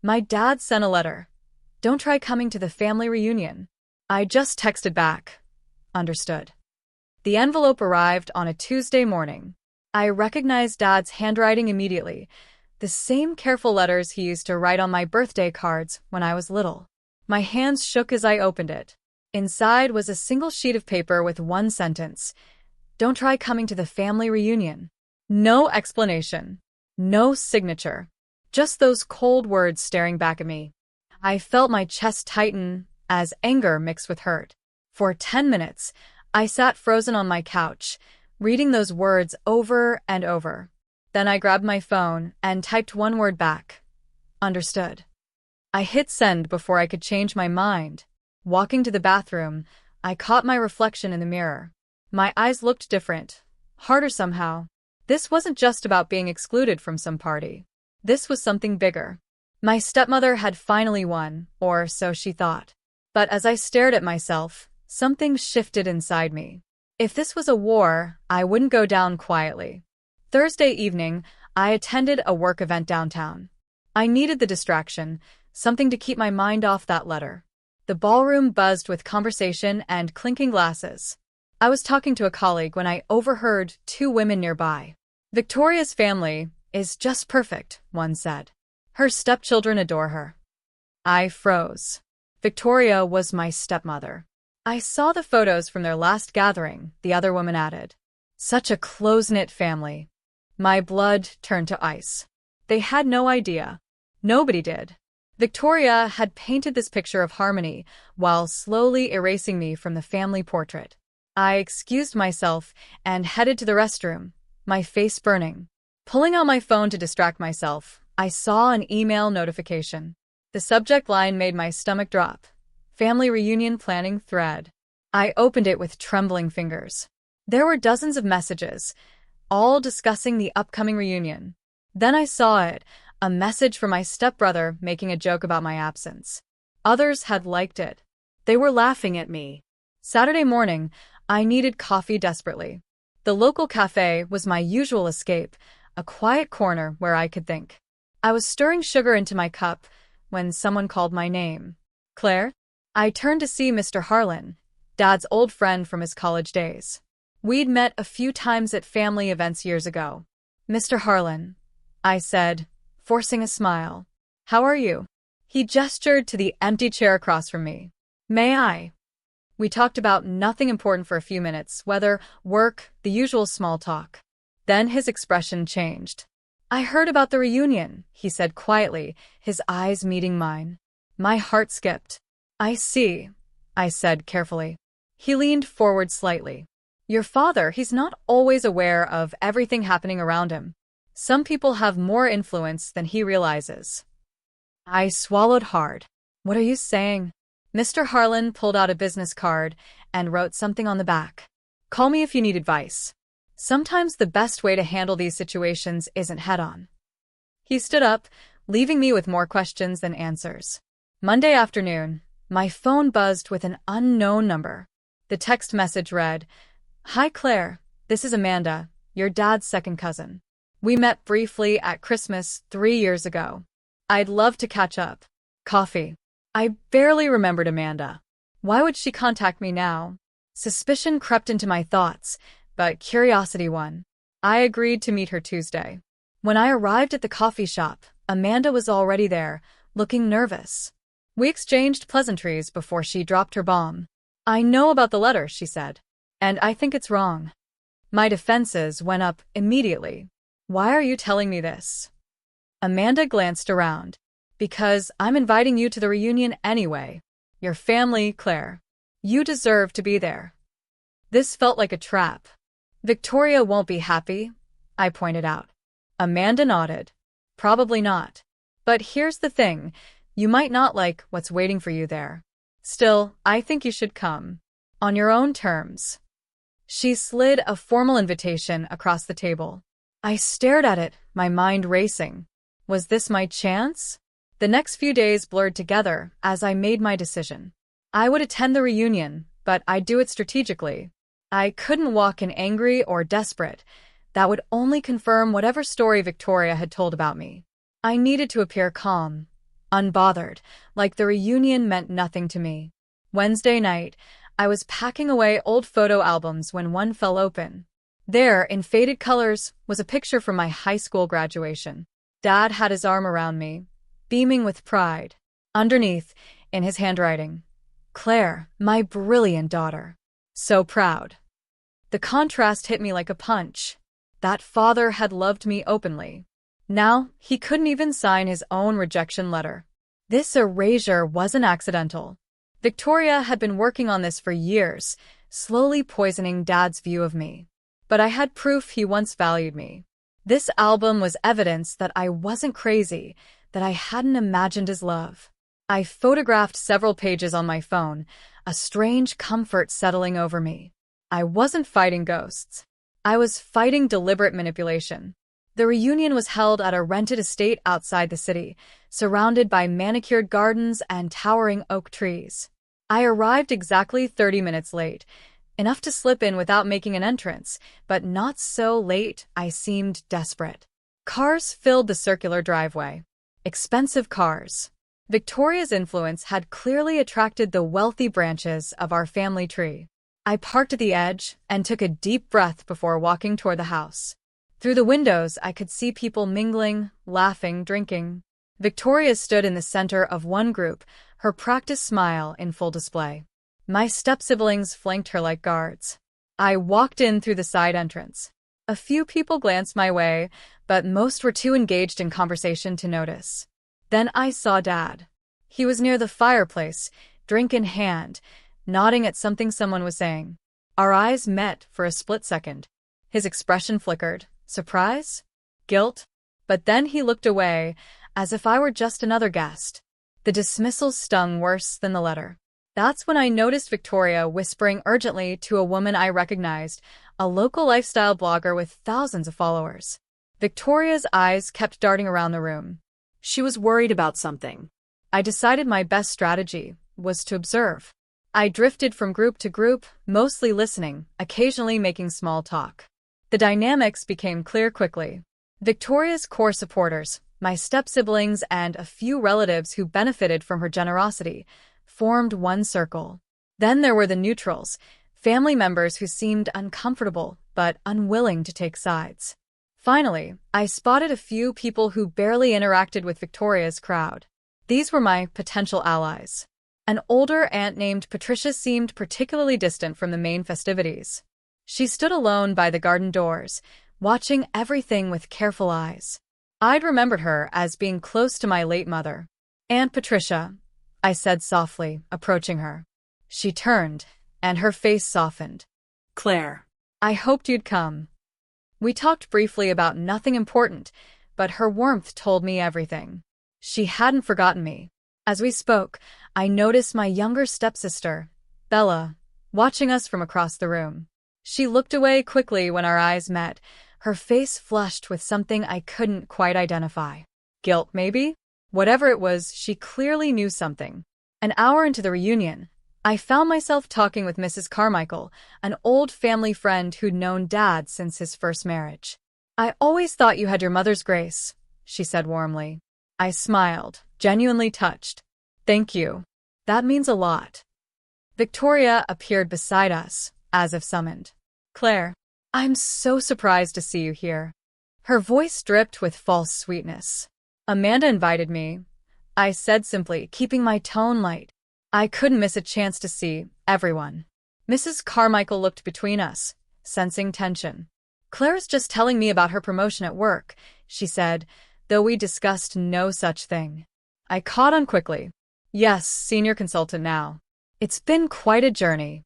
My dad sent a letter. Don't try coming to the family reunion. I just texted back. Understood. The envelope arrived on a Tuesday morning. I recognized Dad's handwriting immediately, the same careful letters he used to write on my birthday cards when I was little. My hands shook as I opened it. Inside was a single sheet of paper with one sentence. Don't try coming to the family reunion. No explanation. No signature. Just those cold words staring back at me. I felt my chest tighten as anger mixed with hurt. For 10 minutes, I sat frozen on my couch, reading those words over and over. Then I grabbed my phone and typed one word back. Understood. I hit send before I could change my mind. Walking to the bathroom, I caught my reflection in the mirror. My eyes looked different, harder somehow. This wasn't just about being excluded from some party. This was something bigger. My stepmother had finally won, or so she thought. But as I stared at myself, something shifted inside me. If this was a war, I wouldn't go down quietly. Thursday evening, I attended a work event downtown. I needed the distraction, something to keep my mind off that letter. The ballroom buzzed with conversation and clinking glasses. I was talking to a colleague when I overheard two women nearby. Victoria's family is just perfect, one said. Her stepchildren adore her. I froze. Victoria was my stepmother. I saw the photos from their last gathering, the other woman added. Such a close-knit family. My blood turned to ice. They had no idea. Nobody did. Victoria had painted this picture of harmony while slowly erasing me from the family portrait. I excused myself and headed to the restroom, my face burning. Pulling out my phone to distract myself, I saw an email notification. The subject line made my stomach drop. Family reunion planning thread. I opened it with trembling fingers. There were dozens of messages, all discussing the upcoming reunion. Then I saw it, a message from my stepbrother making a joke about my absence. Others had liked it. They were laughing at me. Saturday morning, I needed coffee desperately. The local cafe was my usual escape, a quiet corner where I could think. I was stirring sugar into my cup when someone called my name. Claire? I turned to see Mr. Harlan, Dad's old friend from his college days. We'd met a few times at family events years ago. Mr. Harlan, I said, forcing a smile. How are you? He gestured to the empty chair across from me. May I? We talked about nothing important for a few minutes, weather, work, the usual small talk. Then his expression changed. I heard about the reunion, he said quietly, his eyes meeting mine. My heart skipped. I see, I said carefully. He leaned forward slightly. Your father, he's not always aware of everything happening around him. Some people have more influence than he realizes. I swallowed hard. What are you saying? Mr. Harlan pulled out a business card and wrote something on the back. Call me if you need advice. Sometimes the best way to handle these situations isn't head-on. He stood up, leaving me with more questions than answers. Monday afternoon, my phone buzzed with an unknown number. The text message read, Hi Claire, this is Amanda, your dad's second cousin. We met briefly at Christmas 3 years ago. I'd love to catch up. Coffee. I barely remembered Amanda. Why would she contact me now? Suspicion crept into my thoughts, but curiosity won. I agreed to meet her Tuesday. When I arrived at the coffee shop, Amanda was already there, looking nervous. We exchanged pleasantries before she dropped her bomb. I know about the letter, she said. And I think it's wrong. My defenses went up immediately. Why are you telling me this? Amanda glanced around. Because I'm inviting you to the reunion anyway. Your family, Claire. You deserve to be there. This felt like a trap. Victoria won't be happy, I pointed out. Amanda nodded. Probably not. But here's the thing, you might not like what's waiting for you there. Still, I think you should come. On your own terms. She slid a formal invitation across the table. I stared at it, my mind racing. Was this my chance? The next few days blurred together as I made my decision. I would attend the reunion, but I'd do it strategically. I couldn't walk in angry or desperate. That would only confirm whatever story Victoria had told about me. I needed to appear calm, unbothered, like the reunion meant nothing to me. Wednesday night, I was packing away old photo albums when one fell open. There, in faded colors, was a picture from my high school graduation. Dad had his arm around me, beaming with pride. Underneath, in his handwriting, "Claire, my brilliant daughter. So proud." The contrast hit me like a punch. That father had loved me openly. Now, he couldn't even sign his own rejection letter. This erasure wasn't accidental. Victoria had been working on this for years, slowly poisoning Dad's view of me. But I had proof he once valued me. This album was evidence that I wasn't crazy, that I hadn't imagined his love. I photographed several pages on my phone, a strange comfort settling over me. I wasn't fighting ghosts. I was fighting deliberate manipulation. The reunion was held at a rented estate outside the city, surrounded by manicured gardens and towering oak trees. I arrived exactly 30 minutes late, enough to slip in without making an entrance, but not so late I seemed desperate. Cars filled the circular driveway. Expensive cars. Victoria's influence had clearly attracted the wealthy branches of our family tree. I parked at the edge and took a deep breath before walking toward the house. Through the windows, I could see people mingling, laughing, drinking. Victoria stood in the center of one group, her practiced smile in full display. My step-siblings flanked her like guards. I walked in through the side entrance. A few people glanced my way, but most were too engaged in conversation to notice. Then I saw Dad. He was near the fireplace, drink in hand, nodding at something someone was saying. Our eyes met for a split second. His expression flickered. Surprise? Guilt? But then he looked away, as if I were just another guest. The dismissal stung worse than the letter. That's when I noticed Victoria whispering urgently to a woman I recognized, a local lifestyle blogger with thousands of followers. Victoria's eyes kept darting around the room. She was worried about something. I decided my best strategy was to observe. I drifted from group to group, mostly listening, occasionally making small talk. The dynamics became clear quickly. Victoria's core supporters, my step-siblings and a few relatives who benefited from her generosity, formed one circle. Then there were the neutrals, family members who seemed uncomfortable but unwilling to take sides. Finally, I spotted a few people who barely interacted with Victoria's crowd. These were my potential allies. An older aunt named Patricia seemed particularly distant from the main festivities. She stood alone by the garden doors, watching everything with careful eyes. I'd remembered her as being close to my late mother. "Aunt Patricia," I said softly, approaching her. She turned, and her face softened. "Claire, I hoped you'd come." We talked briefly about nothing important, but her warmth told me everything. She hadn't forgotten me. As we spoke, I noticed my younger stepsister, Bella, watching us from across the room. She looked away quickly when our eyes met, her face flushed with something I couldn't quite identify. Guilt, maybe? Whatever it was, she clearly knew something. An hour into the reunion, I found myself talking with Mrs. Carmichael, an old family friend who'd known Dad since his first marriage. "I always thought you had your mother's grace," she said warmly. I smiled, genuinely touched. "Thank you. That means a lot." Victoria appeared beside us, as if summoned. "Claire, I'm so surprised to see you here." Her voice dripped with false sweetness. "Amanda invited me," I said simply, keeping my tone light. I couldn't miss a chance to see everyone. Mrs. Carmichael looked between us, sensing tension. "Claire's just telling me about her promotion at work," she said, though we discussed no such thing. I caught on quickly. "Yes, senior consultant now. It's been quite a journey."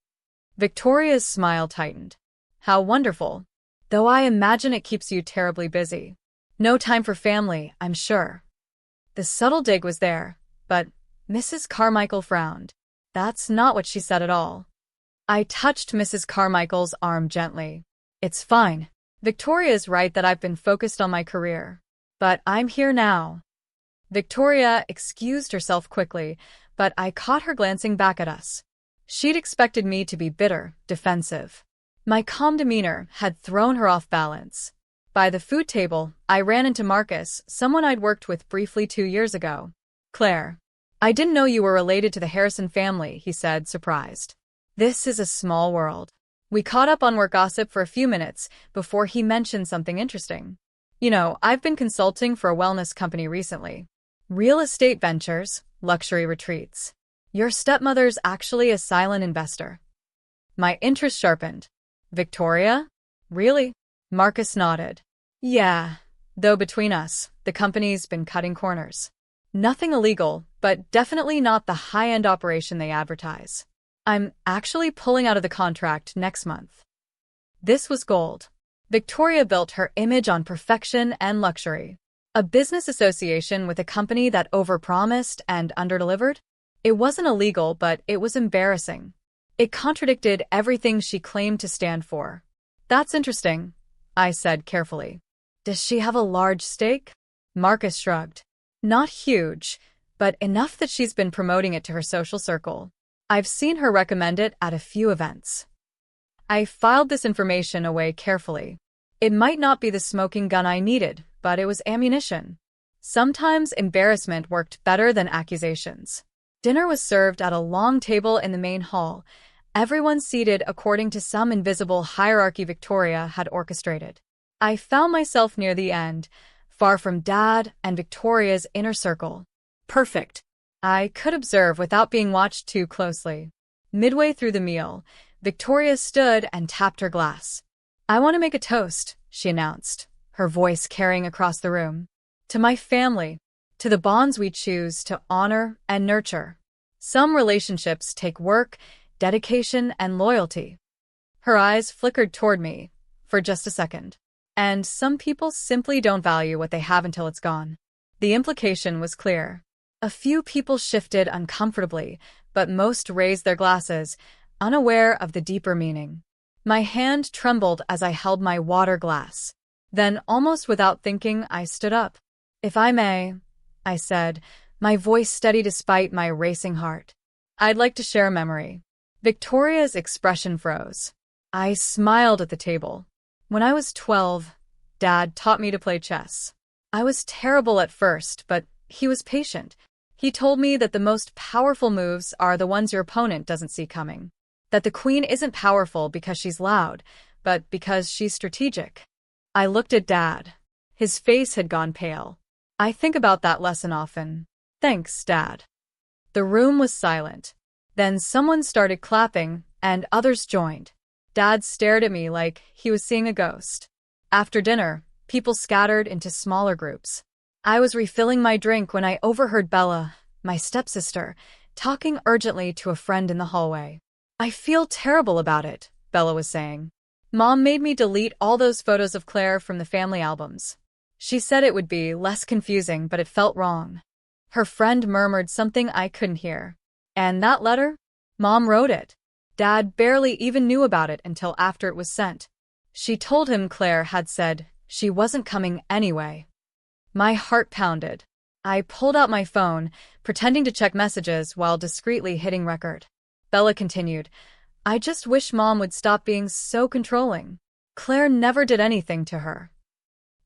Victoria's smile tightened. "How wonderful. Though I imagine it keeps you terribly busy. No time for family, I'm sure." The subtle dig was there, but Mrs. Carmichael frowned. That's not what she said at all. I touched Mrs. Carmichael's arm gently. "It's fine. Victoria's right that I've been focused on my career. But I'm here now." Victoria excused herself quickly, but I caught her glancing back at us. She'd expected me to be bitter, defensive. My calm demeanor had thrown her off balance. By the food table, I ran into Marcus, someone I'd worked with briefly 2 years ago. Claire. I didn't know you were related to the Harrison family, he said, surprised. This is a small world. We caught up on work gossip for a few minutes before he mentioned something interesting. I've been consulting for a wellness company recently. Real estate ventures, luxury retreats. Your stepmother's actually a silent investor. My interest sharpened. Victoria? Really? Marcus nodded. Yeah, though between us, the company's been cutting corners. Nothing illegal, but definitely not the high-end operation they advertise. I'm actually pulling out of the contract next month. This was gold. Victoria built her image on perfection and luxury. A business association with a company that overpromised and underdelivered? It wasn't illegal, but it was embarrassing. It contradicted everything she claimed to stand for. That's interesting, I said carefully. Does she have a large stake? Marcus shrugged. Not huge, but enough that she's been promoting it to her social circle. I've seen her recommend it at a few events. I filed this information away carefully. It might not be the smoking gun I needed, but it was ammunition. Sometimes embarrassment worked better than accusations. Dinner was served at a long table in the main hall, everyone seated according to some invisible hierarchy Victoria had orchestrated. I found myself near the end, far from Dad and Victoria's inner circle. Perfect. I could observe without being watched too closely. Midway through the meal, Victoria stood and tapped her glass. I want to make a toast, she announced, her voice carrying across the room. To my family, to the bonds we choose to honor and nurture. Some relationships take work, dedication, and loyalty. Her eyes flickered toward me for just a second. And some people simply don't value what they have until it's gone. The implication was clear. A few people shifted uncomfortably, but most raised their glasses, unaware of the deeper meaning. My hand trembled as I held my water glass. Then, almost without thinking, I stood up. If I may, I said, my voice steady despite my racing heart. I'd like to share a memory. Victoria's expression froze. I smiled at the table. When I was 12, Dad taught me to play chess. I was terrible at first, but he was patient. He told me that the most powerful moves are the ones your opponent doesn't see coming. That the queen isn't powerful because she's loud, but because she's strategic. I looked at Dad. His face had gone pale. I think about that lesson often. Thanks, Dad. The room was silent. Then someone started clapping, and others joined. Dad stared at me like he was seeing a ghost. After dinner, people scattered into smaller groups. I was refilling my drink when I overheard Bella, my stepsister, talking urgently to a friend in the hallway. I feel terrible about it, Bella was saying. Mom made me delete all those photos of Claire from the family albums. She said it would be less confusing, but it felt wrong. Her friend murmured something I couldn't hear. And that letter? Mom wrote it. Dad barely even knew about it until after it was sent. She told him Claire had said she wasn't coming anyway. My heart pounded. I pulled out my phone, pretending to check messages while discreetly hitting record. Bella continued, I just wish Mom would stop being so controlling. Claire never did anything to her.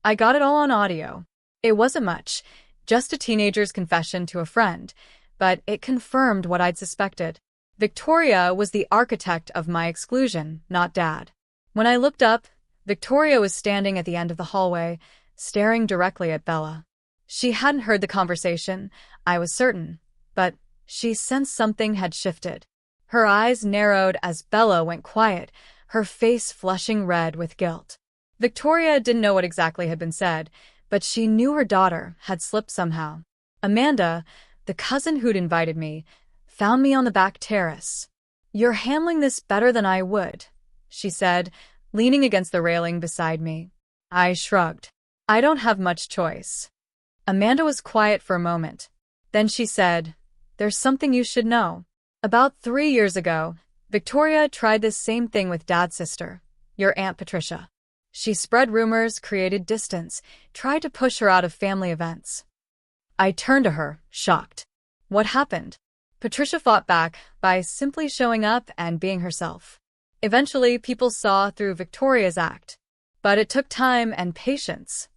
I got it all on audio. It wasn't much, just a teenager's confession to a friend, but it confirmed what I'd suspected. Victoria was the architect of my exclusion, not Dad. When I looked up, Victoria was standing at the end of the hallway, staring directly at Bella. She hadn't heard the conversation, I was certain, but she sensed something had shifted. Her eyes narrowed as Bella went quiet, her face flushing red with guilt. Victoria didn't know what exactly had been said, but she knew her daughter had slipped somehow. Amanda, the cousin who'd invited me, found me on the back terrace. You're handling this better than I would, she said, leaning against the railing beside me. I shrugged. I don't have much choice. Amanda was quiet for a moment. Then she said, There's something you should know. About 3 years ago, Victoria tried this same thing with Dad's sister, your Aunt Patricia. She spread rumors, created distance, tried to push her out of family events. I turned to her, shocked. What happened? Patricia fought back by simply showing up and being herself. Eventually, people saw through Victoria's act. But it took time and patience.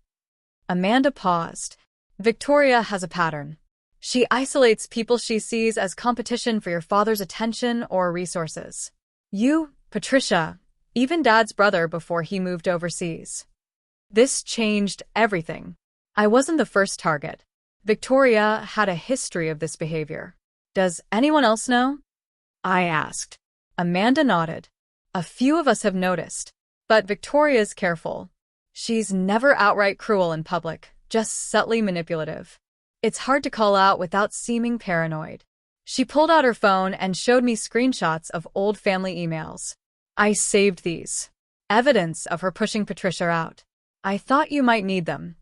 Amanda paused. Victoria has a pattern. She isolates people she sees as competition for your father's attention or resources. You, Patricia, even Dad's brother before he moved overseas. This changed everything. I wasn't the first target. Victoria had a history of this behavior. Does anyone else know? I asked. Amanda nodded. A few of us have noticed. But Victoria's careful. She's never outright cruel in public, just subtly manipulative. It's hard to call out without seeming paranoid. She pulled out her phone and showed me screenshots of old family emails. I saved these. Evidence of her pushing Patricia out. I thought you might need them.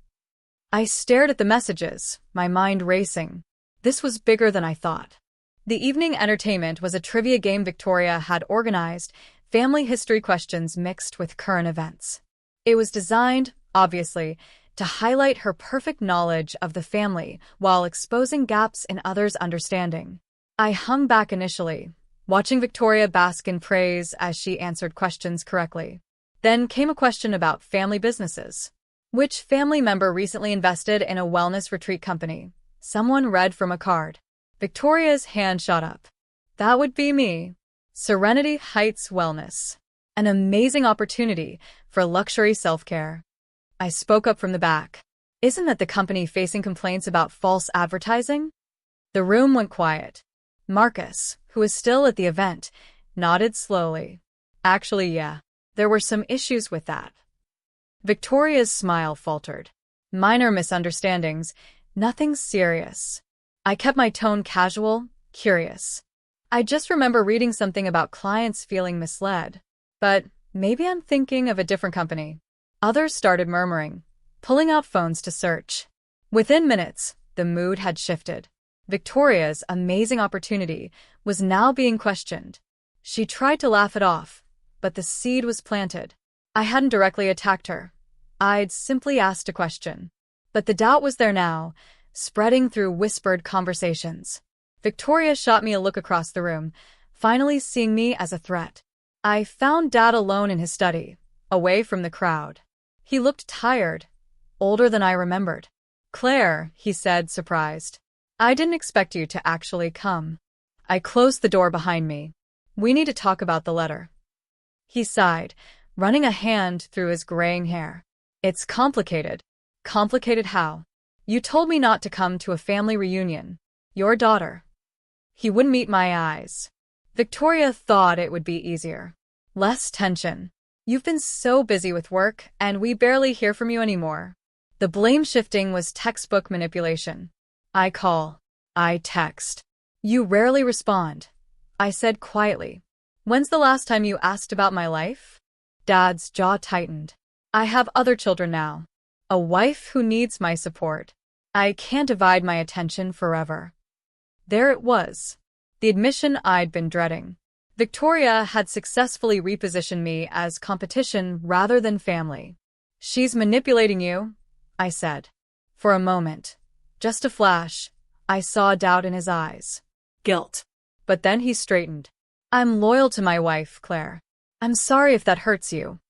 I stared at the messages, my mind racing. This was bigger than I thought. The evening entertainment was a trivia game Victoria had organized, family history questions mixed with current events. It was designed, obviously, to highlight her perfect knowledge of the family while exposing gaps in others' understanding. I hung back initially, watching Victoria bask in praise as she answered questions correctly. Then came a question about family businesses. Which family member recently invested in a wellness retreat company? Someone read from a card. Victoria's hand shot up. That would be me. Serenity Heights Wellness. An amazing opportunity for luxury self-care. I spoke up from the back. Isn't that the company facing complaints about false advertising? The room went quiet. Marcus, who was still at the event, nodded slowly. Actually, yeah, there were some issues with that. Victoria's smile faltered. Minor misunderstandings, nothing serious. I kept my tone casual, curious. I just remember reading something about clients feeling misled. But maybe I'm thinking of a different company. Others started murmuring, pulling out phones to search. Within minutes, the mood had shifted. Victoria's amazing opportunity was now being questioned. She tried to laugh it off, but the seed was planted. I hadn't directly attacked her. I'd simply asked a question. But the doubt was there now, spreading through whispered conversations. Victoria shot me a look across the room, finally seeing me as a threat. I found Dad alone in his study, away from the crowd. He looked tired, older than I remembered. Claire, he said, surprised. I didn't expect you to actually come. I closed the door behind me. We need to talk about the letter. He sighed, running a hand through his graying hair. It's complicated. Complicated how? You told me not to come to a family reunion. Your daughter. He wouldn't meet my eyes. Victoria thought it would be easier. Less tension. You've been so busy with work, and we barely hear from you anymore. The blame shifting was textbook manipulation. I call. I text. You rarely respond. I said quietly. When's the last time you asked about my life? Dad's jaw tightened. I have other children now. A wife who needs my support. I can't divide my attention forever. There it was. The admission I'd been dreading. Victoria had successfully repositioned me as competition rather than family. She's manipulating you, I said. For a moment, just a flash, I saw doubt in his eyes. Guilt. But then he straightened. I'm loyal to my wife, Claire. I'm sorry if that hurts you.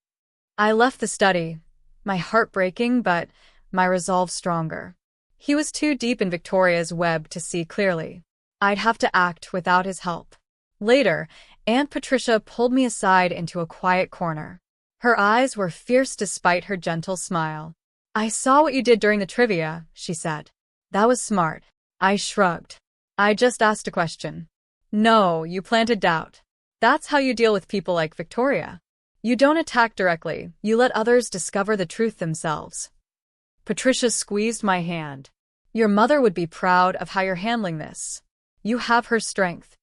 I left the study, my heart breaking, but my resolve stronger. He was too deep in Victoria's web to see clearly. I'd have to act without his help. Later, Aunt Patricia pulled me aside into a quiet corner. Her eyes were fierce despite her gentle smile. I saw what you did during the trivia, she said. That was smart. I shrugged. I just asked a question. No, you planted doubt. That's how you deal with people like Victoria. You don't attack directly, you let others discover the truth themselves. Patricia squeezed my hand. Your mother would be proud of how you're handling this. You have her strength.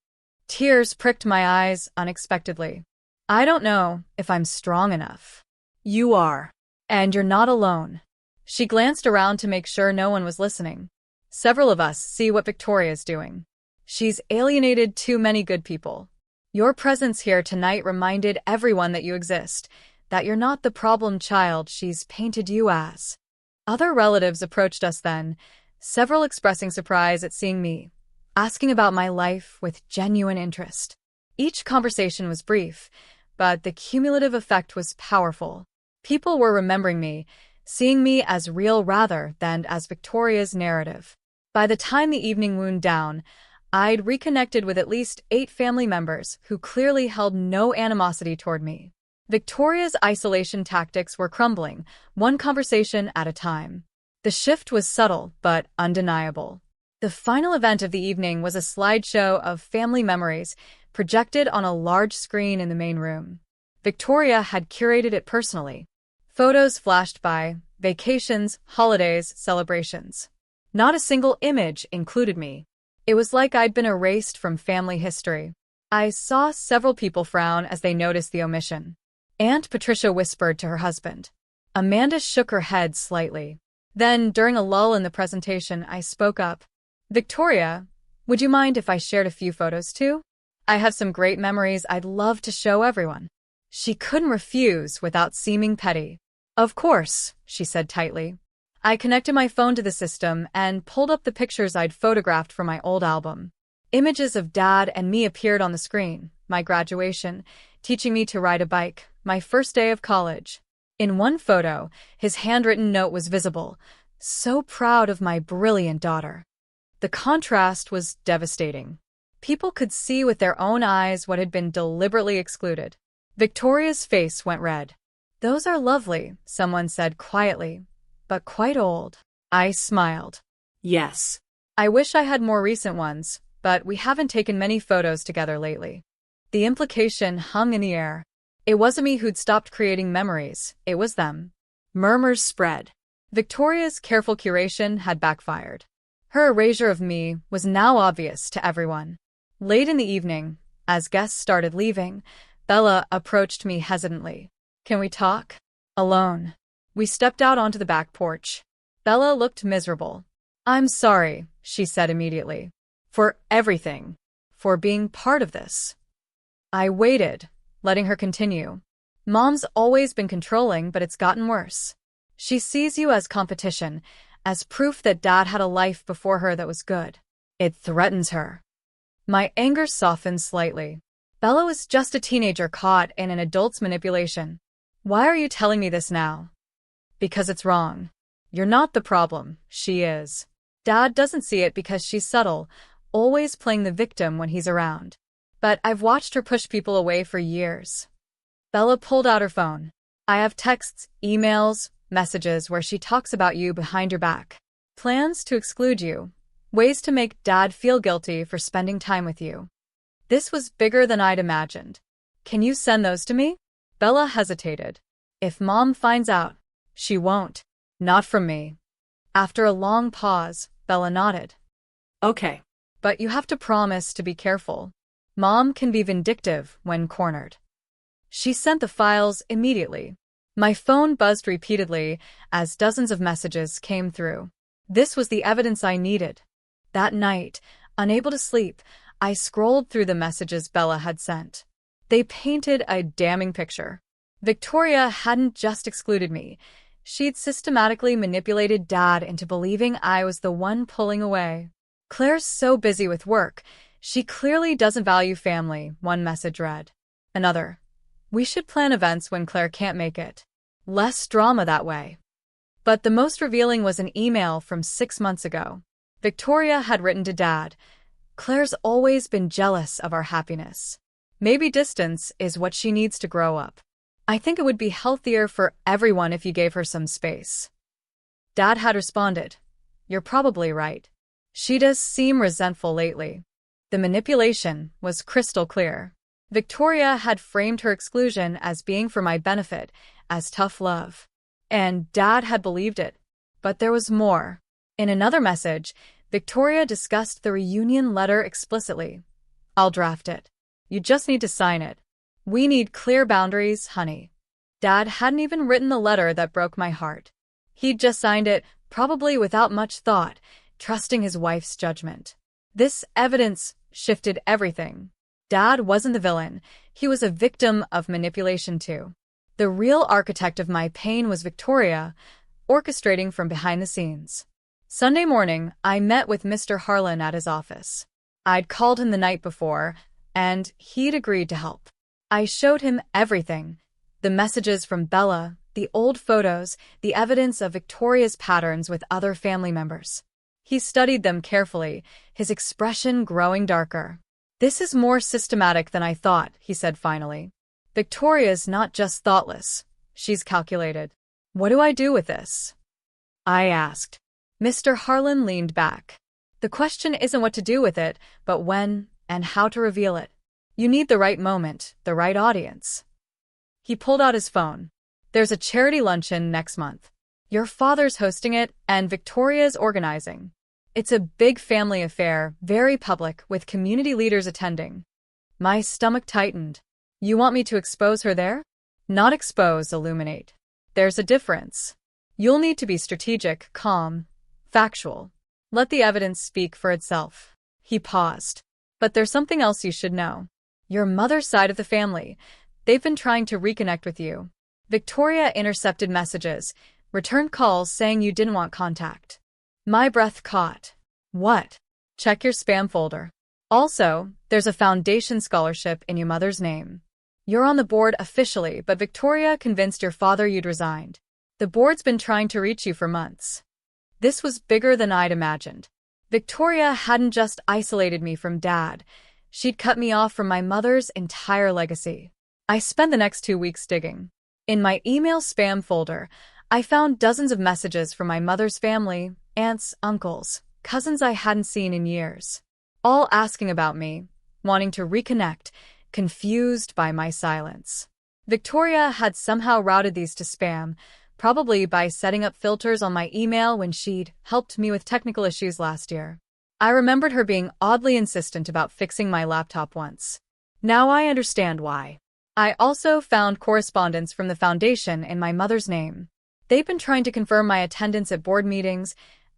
Tears pricked my eyes unexpectedly. I don't know if I'm strong enough. You are. And you're not alone. She glanced around to make sure no one was listening. Several of us see what Victoria's doing. She's alienated too many good people. Your presence here tonight reminded everyone that you exist, that you're not the problem child she's painted you as. Other relatives approached us then, several expressing surprise at seeing me, asking about my life with genuine interest. Each conversation was brief, but the cumulative effect was powerful. People were remembering me, seeing me as real rather than as Victoria's narrative. By the time the evening wound down, I'd reconnected with at least 8 family members who clearly held no animosity toward me. Victoria's isolation tactics were crumbling, one conversation at a time. The shift was subtle but undeniable. The final event of the evening was a slideshow of family memories projected on a large screen in the main room. Victoria had curated it personally. Photos flashed by, vacations, holidays, celebrations. Not a single image included me. It was like I'd been erased from family history. I saw several people frown as they noticed the omission. Aunt Patricia whispered to her husband. Amanda shook her head slightly. Then, during a lull in the presentation, I spoke up. Victoria, would you mind if I shared a few photos too? I have some great memories I'd love to show everyone. She couldn't refuse without seeming petty. Of course, she said tightly. I connected my phone to the system and pulled up the pictures I'd photographed from my old album. Images of Dad and me appeared on the screen, my graduation, teaching me to ride a bike, my first day of college. In one photo, his handwritten note was visible, so proud of my brilliant daughter. The contrast was devastating. People could see with their own eyes what had been deliberately excluded. Victoria's face went red. Those are lovely, someone said quietly, but quite old. I smiled. Yes. I wish I had more recent ones, but we haven't taken many photos together lately. The implication hung in the air. It wasn't me who'd stopped creating memories, it was them. Murmurs spread. Victoria's careful curation had backfired. Her erasure of me was now obvious to everyone. Late in the evening, as guests started leaving, Bella approached me hesitantly. Can we talk? Alone. We stepped out onto the back porch. Bella looked miserable. I'm sorry, she said immediately. For everything. For being part of this. I waited, letting her continue. Mom's always been controlling, but it's gotten worse. She sees you as competition, as proof that Dad had a life before her that was good. It threatens her. My anger softened slightly. Bella was just a teenager caught in an adult's manipulation. Why are you telling me this now? Because it's wrong. You're not the problem, she is. Dad doesn't see it because she's subtle, always playing the victim when he's around. But I've watched her push people away for years. Bella pulled out her phone. I have texts, emails, messages where she talks about you behind your back. Plans to exclude you. Ways to make Dad feel guilty for spending time with you. This was bigger than I'd imagined. Can you send those to me? Bella hesitated. If Mom finds out, she won't. Not from me. After a long pause, Bella nodded. Okay. But you have to promise to be careful. Mom can be vindictive when cornered. She sent the files immediately. My phone buzzed repeatedly as dozens of messages came through. This was the evidence I needed. That night, unable to sleep, I scrolled through the messages Bella had sent. They painted a damning picture. Victoria hadn't just excluded me. She'd systematically manipulated Dad into believing I was the one pulling away. Claire's so busy with work, she clearly doesn't value family, one message read. Another. We should plan events when Claire can't make it. Less drama that way. But the most revealing was an email from 6 months ago. Victoria had written to Dad, Claire's always been jealous of our happiness. Maybe distance is what she needs to grow up. I think it would be healthier for everyone if you gave her some space. Dad had responded, You're probably right. She does seem resentful lately. The manipulation was crystal clear. Victoria had framed her exclusion as being for my benefit, as tough love. And Dad had believed it. But there was more. In another message, Victoria discussed the reunion letter explicitly. I'll draft it. You just need to sign it. We need clear boundaries, honey. Dad hadn't even written the letter that broke my heart. He'd just signed it, probably without much thought, trusting his wife's judgment. This evidence shifted everything. Dad wasn't the villain. He was a victim of manipulation too. The real architect of my pain was Victoria, orchestrating from behind the scenes. Sunday morning, I met with Mr. Harlan at his office. I'd called him the night before, and he'd agreed to help. I showed him everything. The messages from Bella, the old photos, the evidence of Victoria's patterns with other family members. He studied them carefully, his expression growing darker. "This is more systematic than I thought," he said finally. "Victoria's not just thoughtless. She's calculated." "What do I do with this?" I asked. Mr. Harlan leaned back. "The question isn't what to do with it, but when and how to reveal it. You need the right moment, the right audience." He pulled out his phone. "There's a charity luncheon next month. Your father's hosting it, and Victoria's organizing. It's a big family affair, very public, with community leaders attending." My stomach tightened. "You want me to expose her there?" "Not expose, illuminate. There's a difference. You'll need to be strategic, calm, factual. Let the evidence speak for itself." He paused. "But there's something else you should know. Your mother's side of the family. They've been trying to reconnect with you. Victoria intercepted messages, returned calls saying you didn't want contact." My breath caught. "What?" "Check your spam folder. Also, there's a foundation scholarship in your mother's name. You're on the board officially, but Victoria convinced your father you'd resigned. The board's been trying to reach you for months." This was bigger than I'd imagined. Victoria hadn't just isolated me from Dad. She'd cut me off from my mother's entire legacy. I spent the next 2 weeks digging. In my email spam folder, I found dozens of messages from my mother's family, aunts, uncles, cousins I hadn't seen in years, all asking about me, wanting to reconnect, confused by my silence. Victoria had somehow routed these to spam, probably by setting up filters on my email when she'd helped me with technical issues last year. I remembered her being oddly insistent about fixing my laptop once. Now I understand why. I also found correspondence from the foundation in my mother's name. They've been trying to confirm my attendance at board meetings,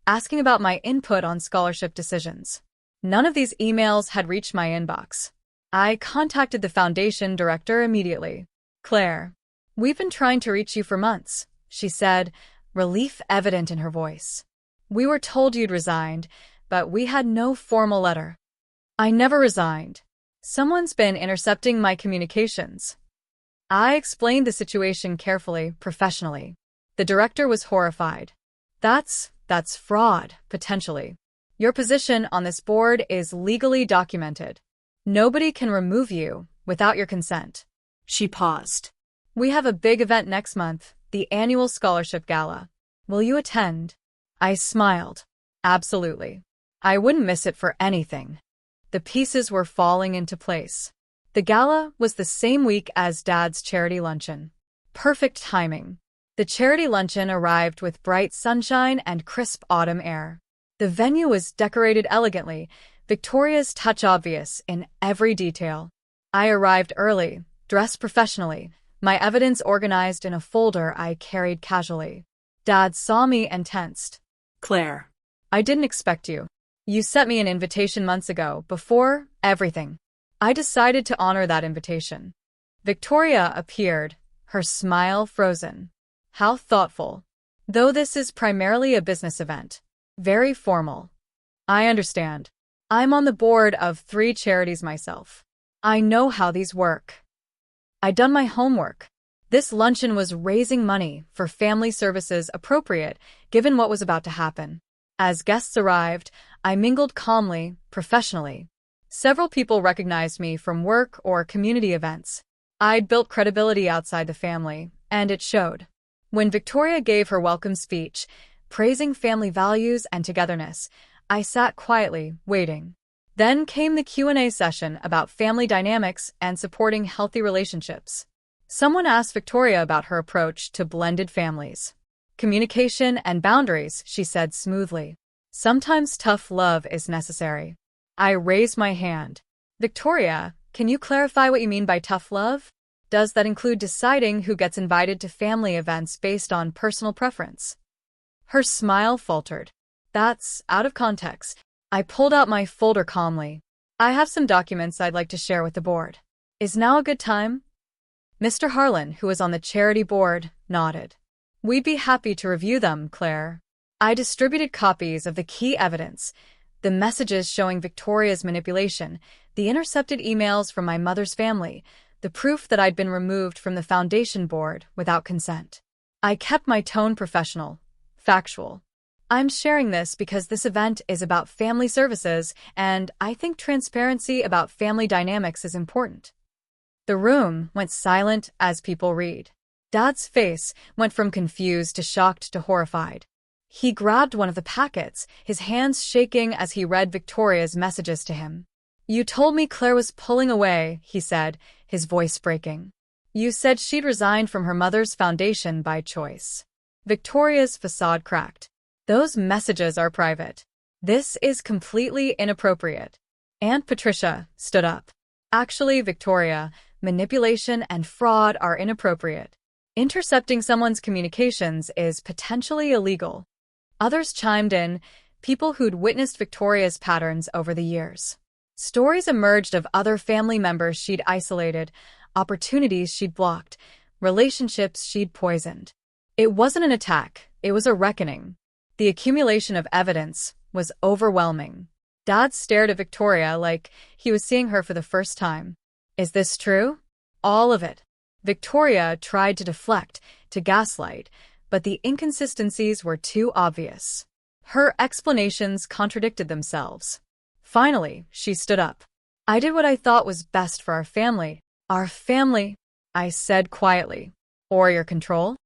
asking about my input on scholarship decisions. None of these emails had reached my inbox. I contacted the foundation director immediately. "Claire, we've been trying to reach you for months," she said, relief evident in her voice. "We were told you'd resigned, but we had no formal letter." "I never resigned. Someone's been intercepting my communications." I explained the situation carefully, professionally. The director was horrified. That's fraud, potentially. Your position on this board is legally documented. Nobody can remove you without your consent." She paused. "We have a big event next month, the annual scholarship gala. Will you attend?" I smiled. "Absolutely. I wouldn't miss it for anything." The pieces were falling into place. The gala was the same week as Dad's charity luncheon. Perfect timing. The charity luncheon arrived with bright sunshine and crisp autumn air. The venue was decorated elegantly, Victoria's touch obvious in every detail. I arrived early, dressed professionally, my evidence organized in a folder I carried casually. Dad saw me and tensed. "Claire." "I didn't expect you. You sent me an invitation months ago, before everything." I decided to honor that invitation. Victoria appeared, her smile frozen. "How thoughtful. Though this is primarily a business event. Very formal." "I understand. I'm on the board of 3 charities myself. I know how these work. I'd done my homework. This luncheon was raising money for family services appropriate given what was about to happen. As guests arrived, I mingled calmly, professionally. Several people recognized me from work or community events. I'd built credibility outside the family, and it showed. When Victoria gave her welcome speech, praising family values and togetherness, I sat quietly, waiting. Then came the Q&A session about family dynamics and supporting healthy relationships. Someone asked Victoria about her approach to blended families. "Communication and boundaries," she said smoothly. "Sometimes tough love is necessary." I raised my hand. "Victoria, can you clarify what you mean by tough love? Does that include deciding who gets invited to family events based on personal preference?" Her smile faltered. "That's out of context." I pulled out my folder calmly. "I have some documents I'd like to share with the board. Is now a good time?" Mr. Harlan, who was on the charity board, nodded. "We'd be happy to review them, Claire." I distributed copies of the key evidence, the messages showing Victoria's manipulation, the intercepted emails from my mother's family, the proof that I'd been removed from the foundation board without consent. I kept my tone professional, factual. I'm sharing this because this event is about family services, and I think transparency about family dynamics is important. The room went silent as people read. Dad's face went from confused to shocked to horrified. He grabbed one of the packets, his hands shaking as he read Victoria's messages to him. "You told me Claire was pulling away," he said, his voice breaking. "You said she'd resigned from her mother's foundation by choice." Victoria's facade cracked. "Those messages are private. This is completely inappropriate." Aunt Patricia stood up. "Actually, Victoria, manipulation and fraud are inappropriate. Intercepting someone's communications is potentially illegal." Others chimed in, people who'd witnessed Victoria's patterns over the years. Stories emerged of other family members she'd isolated, opportunities she'd blocked, relationships she'd poisoned. It wasn't an attack, it was a reckoning. The accumulation of evidence was overwhelming. Dad stared at Victoria like he was seeing her for the first time. "Is this true?" "All of it." Victoria tried to deflect, to gaslight, but the inconsistencies were too obvious. Her explanations contradicted themselves. Finally, she stood up. "I did what I thought was best for our family." "Our family," I said quietly. "Or your control?"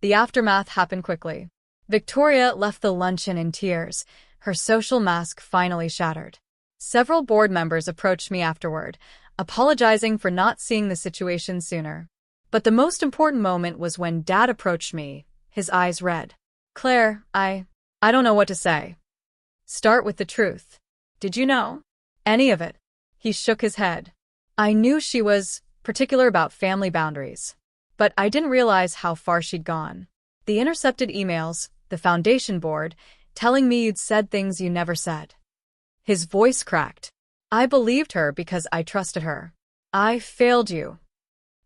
The aftermath happened quickly. Victoria left the luncheon in tears, her social mask finally shattered. Several board members approached me afterward, apologizing for not seeing the situation sooner. But the most important moment was when Dad approached me, his eyes red. "Claire, I don't know what to say." "Start with the truth. Did you know any of it?" He shook his head. "I knew she was particular about family boundaries, but I didn't realize how far she'd gone. The intercepted emails, the foundation board, telling me you'd said things you never said." His voice cracked. "I believed her because I trusted her. I failed you."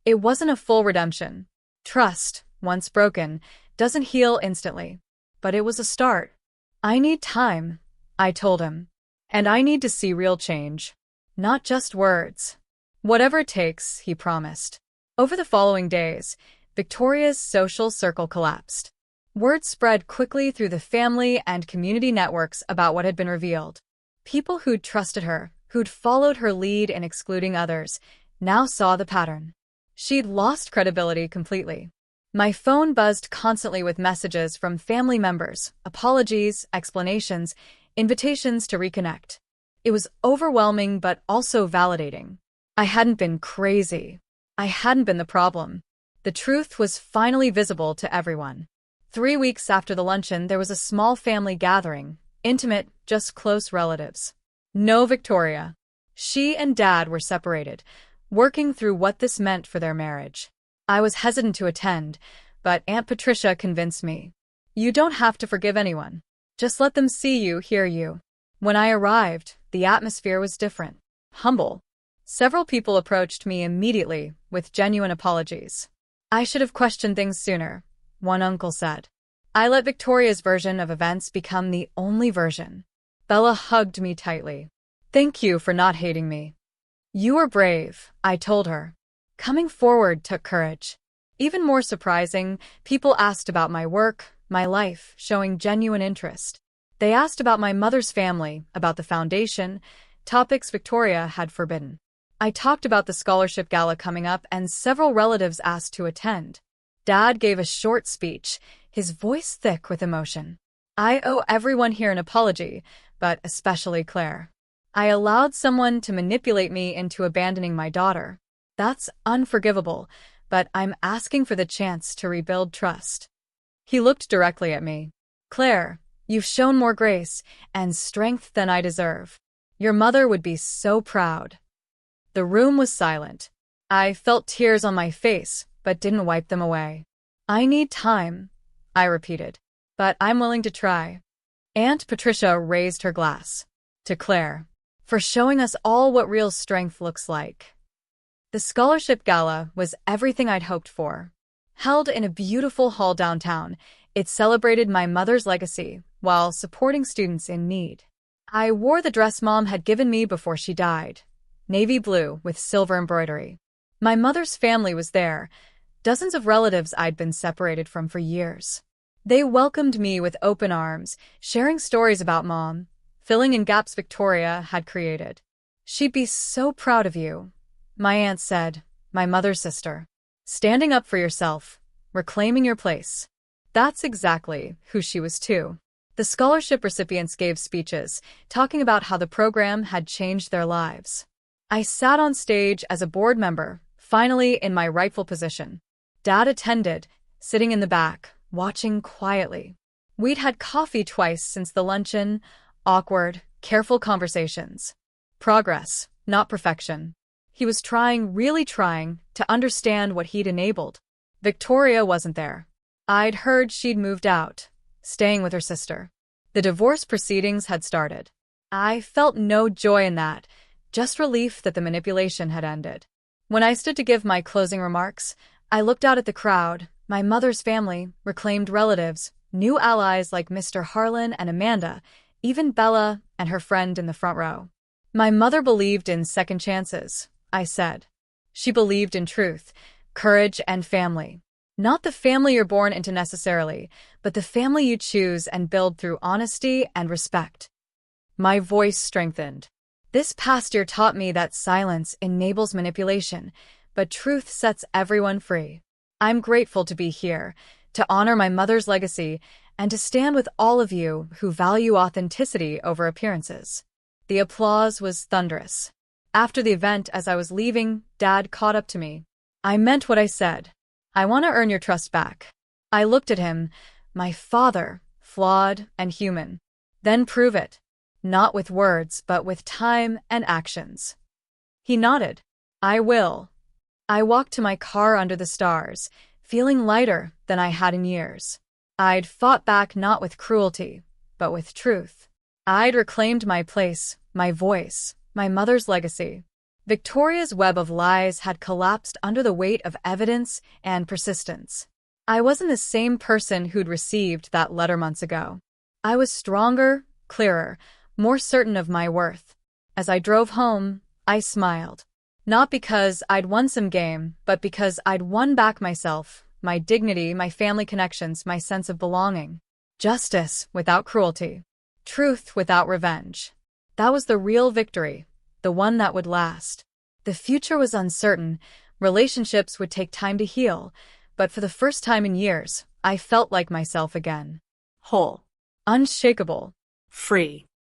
It wasn't a full redemption. Trust, once broken, doesn't heal instantly. But it was a start. "I need time," I told him. "And I need to see real change. Not just words." "Whatever it takes," he promised. Over the following days, Victoria's social circle collapsed. Word spread quickly through the family and community networks about what had been revealed. People who'd trusted her, who'd followed her lead in excluding others, now saw the pattern. She'd lost credibility completely. My phone buzzed constantly with messages from family members, apologies, explanations, invitations to reconnect. It was overwhelming but also validating. I hadn't been crazy. I hadn't been the problem. The truth was finally visible to everyone. 3 weeks after the luncheon, there was a small family gathering, intimate, just close relatives. No Victoria. She and Dad were separated, working through what this meant for their marriage. I was hesitant to attend, but Aunt Patricia convinced me. "You don't have to forgive anyone. Just let them see you, hear you." When I arrived, the atmosphere was different. Humble. Several people approached me immediately with genuine apologies. "I should have questioned things sooner," one uncle said. "I let Victoria's version of events become the only version." Bella hugged me tightly. "Thank you for not hating me." "You were brave," I told her. Coming forward took courage. Even more surprising, people asked about my work, my life, showing genuine interest. They asked about my mother's family, about the foundation, topics Victoria had forbidden. I talked about the scholarship gala coming up, and several relatives asked to attend. Dad gave a short speech, his voice thick with emotion. "I owe everyone here an apology, but especially Claire. I allowed someone to manipulate me into abandoning my daughter. That's unforgivable, but I'm asking for the chance to rebuild trust." He looked directly at me. "Claire, you've shown more grace and strength than I deserve. Your mother would be so proud." The room was silent. I felt tears on my face, but didn't wipe them away. "I need time," I repeated, "but I'm willing to try." Aunt Patricia raised her glass. "To Claire, for showing us all what real strength looks like." The scholarship gala was everything I'd hoped for. Held in a beautiful hall downtown, it celebrated my mother's legacy while supporting students in need. I wore the dress Mom had given me before she died, navy blue with silver embroidery. My mother's family was there, dozens of relatives I'd been separated from for years. They welcomed me with open arms, sharing stories about Mom, filling in gaps Victoria had created. "She'd be so proud of you," my aunt said, my mother's sister. "Standing up for yourself, reclaiming your place." That's exactly who she was too. The scholarship recipients gave speeches, talking about how the program had changed their lives. I sat on stage as a board member, finally in my rightful position. Dad attended, sitting in the back, watching quietly. We'd had coffee twice since the luncheon, awkward, careful conversations. Progress, not perfection. He was trying, really trying, to understand what he'd enabled. Victoria wasn't there. I'd heard she'd moved out, staying with her sister. The divorce proceedings had started. I felt no joy in that, just relief that the manipulation had ended. When I stood to give my closing remarks, I looked out at the crowd, my mother's family, reclaimed relatives, new allies like Mr. Harlan and Amanda, even Bella and her friend in the front row. My mother believed in second chances, I said. She believed in truth, courage, and family. Not the family you're born into necessarily, but the family you choose and build through honesty and respect. My voice strengthened. This past year taught me that silence enables manipulation, but truth sets everyone free. I'm grateful to be here, to honor my mother's legacy, and to stand with all of you who value authenticity over appearances. The applause was thunderous. After the event, as I was leaving, Dad caught up to me. "I meant what I said. I want to earn your trust back." I looked at him, my father, flawed and human. "Then prove it. Not with words, but with time and actions." He nodded. "I will." I walked to my car under the stars, feeling lighter than I had in years. I'd fought back not with cruelty, but with truth. I'd reclaimed my place, my voice, my mother's legacy. Victoria's web of lies had collapsed under the weight of evidence and persistence. I wasn't the same person who'd received that letter months ago. I was stronger, clearer, more certain of my worth. As I drove home, I smiled. Not because I'd won some game, but because I'd won back myself, my dignity, my family connections, my sense of belonging. Justice without cruelty. Truth without revenge. That was the real victory, the one that would last. The future was uncertain, relationships would take time to heal, but for the first time in years, I felt like myself again. Whole. Unshakable. Free.